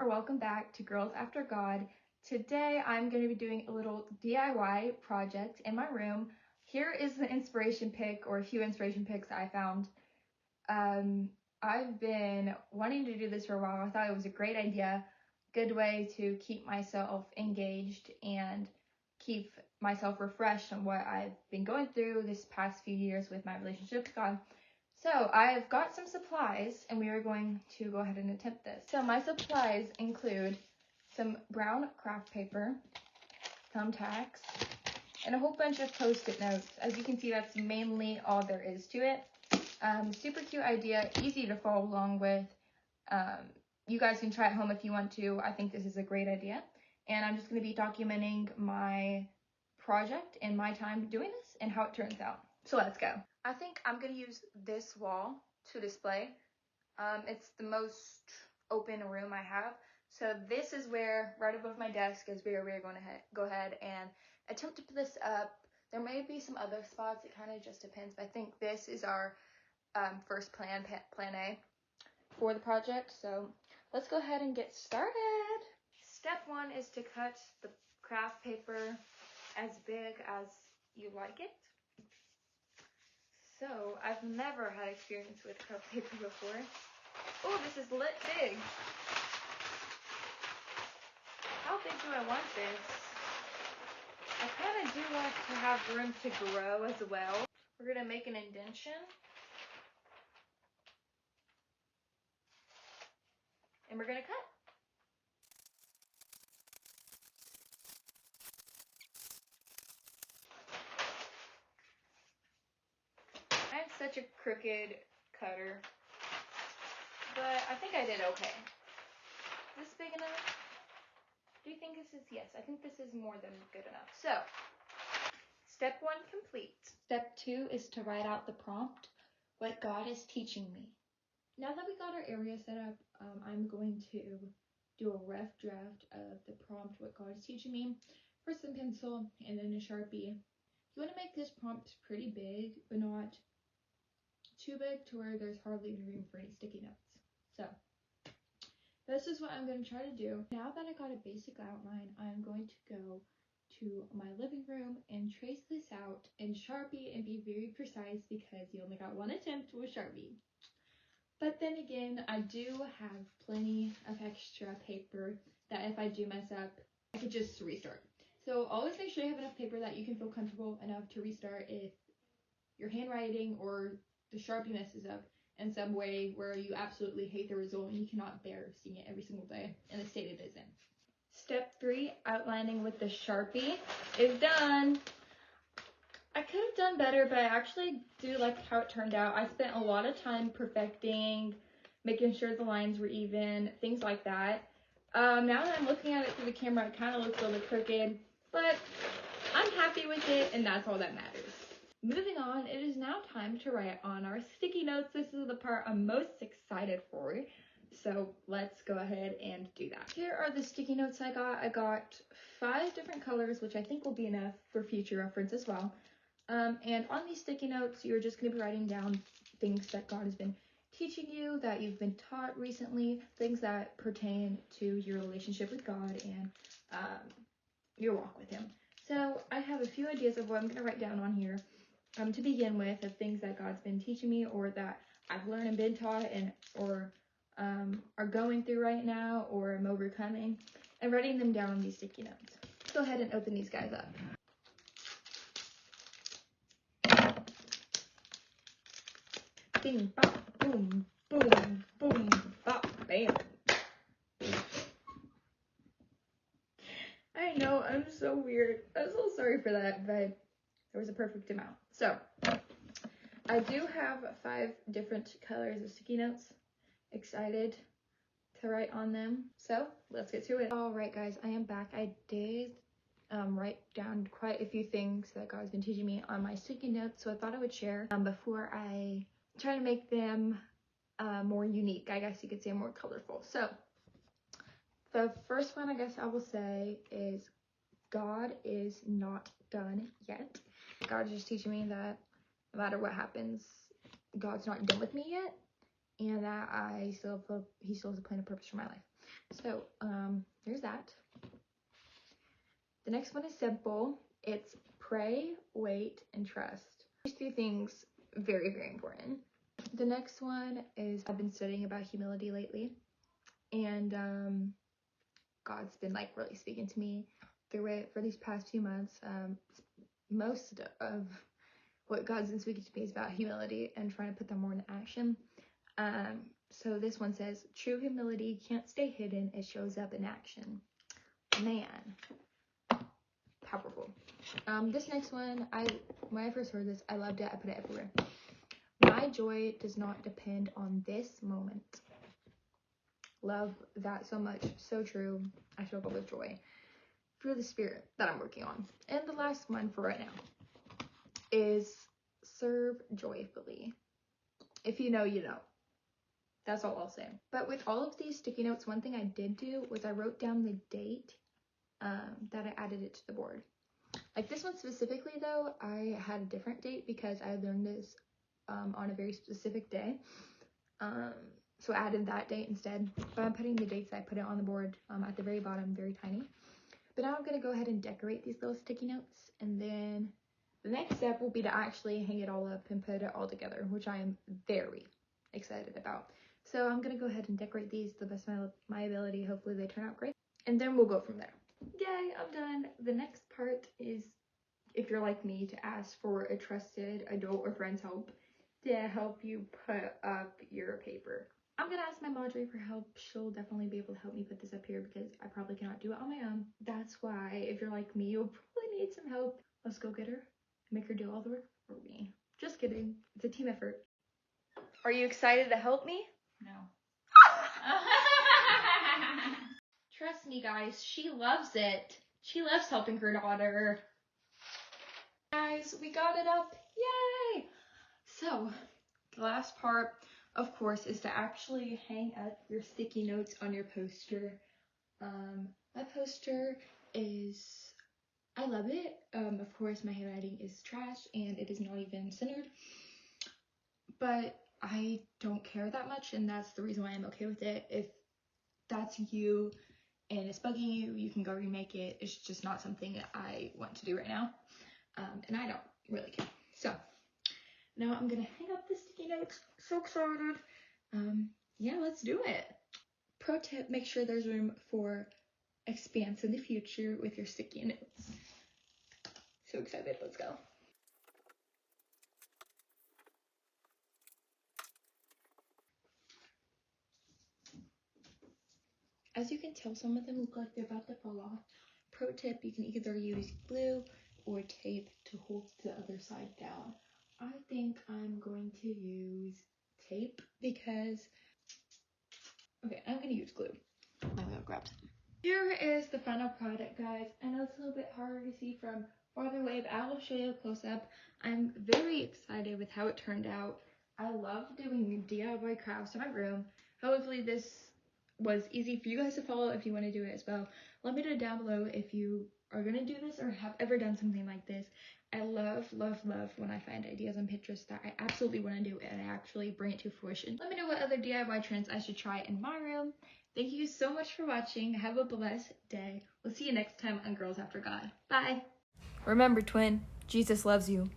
welcome back to Girls After God. Today I'm going to be doing a little DIY project in my room. Here is the inspiration pic, or a few inspiration pics I found. I've been wanting to do this for a while. I thought it was a great idea, good way to keep myself engaged and keep myself refreshed on what I've been going through this past few years with my relationship with God. So I've got some supplies and we are going to go ahead and attempt this. So my supplies include some brown craft paper, thumbtacks, and a whole bunch of post-it notes. As you can see, that's mainly all there is to it. Super cute idea, easy to follow along with. You guys can try it home if you want to. I think this is a great idea. And I'm just going to be documenting my project and my time doing this and how it turns out. So let's go. I think I'm going to use this wall to display. It's the most open room I have. So this is where, right above my desk, is where we're going to go ahead and attempt to put this up. There may be some other spots. It kind of just depends. But I think this is our first plan A for the project. So let's go ahead and get started. Step one is to cut the craft paper as big as you like it. So, I've never had experience with craft paper before. Oh, this is lit big. How big do I want this? I kind of do want to have room to grow as well. We're going to make an indentation. And we're going to cut. I have such a crooked cutter, but I think I did okay. Is this big enough? Do you think this is? Yes, I think this is more than good enough. So, step one complete. Step two is to write out the prompt, what God is teaching me. Now that we got our area set up, I'm going to do a rough draft of the prompt, what God is teaching me, for some pencil and then a Sharpie. You want to make this prompt pretty big, but not too big to where there's hardly any room for any sticky notes. So this is what I'm going to try to do. Now that I got a basic outline, I'm going to go to my living room and trace this out in Sharpie and be very precise because you only got one attempt with Sharpie. But then again, I do have plenty of extra paper that if I do mess up, I could just restart. So always make sure you have enough paper that you can feel comfortable enough to restart if your handwriting or the Sharpie messes up in some way where you absolutely hate the result and you cannot bear seeing it every single day in the state it is in. Step 3, outlining with the Sharpie, is done. I could have done better, but I actually do like how it turned out. I spent a lot of time perfecting, making sure the lines were even, things like that. Now that I'm looking at it through the camera, it kind of looks a little bit crooked, but I'm happy with it, and that's all that matters. Moving on, it is now time to write on our sticky notes. This is the part I'm most excited for. So let's go ahead and do that. Here are the sticky notes I got. I got 5 different colors, which I think will be enough for future reference as well. And on these sticky notes, you're just going to be writing down things that God has been teaching you, that you've been taught recently, things that pertain to your relationship with God and your walk with Him. So I have a few ideas of what I'm going to write down on here. To begin with, of things that God's been teaching me or that I've learned and been taught and or are going through right now or am overcoming, and writing them down on these sticky notes. Let's go ahead and open these guys up. Bing, bop, boom, boom, boom, bop, bam. I know, I'm so weird. I'm so sorry for that, but there was a perfect amount. So, I do have 5 different colors of sticky notes. Excited to write on them. So, let's get to it. Alright guys, I am back. I did write down quite a few things that God's been teaching me on my sticky notes, so I thought I would share before I try to make them more unique. I guess you could say more colorful. So, the first one I guess I will say is God is not done yet. God is just teaching me that no matter what happens, God's not done with me yet, and that He still has a plan and purpose for my life. So, there's that. The next one is simple. It's pray, wait, and trust. These 3 things, very, very important. The next one is I've been studying about humility lately, and God's been like really speaking to me through it for these past few months. Most of what God's been speaking to me is about humility and trying to put them more into action. So this one says, true humility can't stay hidden, it shows up in action. Man, powerful. This next one, when I first heard this, I loved it. I put it everywhere. My joy does not depend on this moment. Love that so much. So true. I struggle with joy through the Spirit that I'm working on. And the last one for right now is serve joyfully. If you know, you know. That's all I'll say. But with all of these sticky notes, one thing I did do was I wrote down the date that I added it to the board. Like this one specifically though, I had a different date because I learned this on a very specific day. So I added that date instead. But I'm putting the dates I put it on the board at the very bottom, very tiny. But now I'm going to go ahead and decorate these little sticky notes. And then the next step will be to actually hang it all up and put it all together, which I am very excited about. So I'm going to go ahead and decorate these to the best of my ability. Hopefully they turn out great. And then we'll go from there. Yay, I'm done. The next part is, if you're like me, to ask for a trusted adult or friend's help to help you put up your paper. I'm gonna ask my Madre for help. She'll definitely be able to help me put this up here because I probably cannot do it on my own. That's why, if you're like me, you'll probably need some help. Let's go get her. Make her do all the work for me. Just kidding. It's a team effort. Are you excited to help me? No. Trust me, guys. She loves it. She loves helping her daughter. Guys, we got it up. Yay! So, the last part, of course, is to actually hang up your sticky notes on your poster. My poster is, I love it. Of course, my handwriting is trash and it is not even centered. But I don't care that much, and that's the reason why I'm okay with it. If that's you and it's bugging you, you can go remake it. It's just not something that I want to do right now. And I don't really care. So, now I'm gonna hang up the sticky notes. So excited. Yeah, let's do it. Pro tip, make sure there's room for expanse in the future with your sticky notes. So excited, let's go. As you can tell, some of them look like they're about to fall off. Pro tip, you can either use glue or tape to hold the other side down. I think I'm going to use tape because, okay, I'm going to use glue. I'm going to grab some. Here is the final product, guys. I know it's a little bit harder to see from farther away, but I will show you a close-up. I'm very excited with how it turned out. I love doing DIY crafts in my room. Hopefully this was easy for you guys to follow if you want to do it as well. Let me know down below if you are going to do this or have ever done something like this. I love, love, love when I find ideas on Pinterest that I absolutely want to do and I actually bring it to fruition. Let me know what other DIY trends I should try in my room. Thank you so much for watching. Have a blessed day. We'll see you next time on Girls After God. Bye. Remember, twin, Jesus loves you.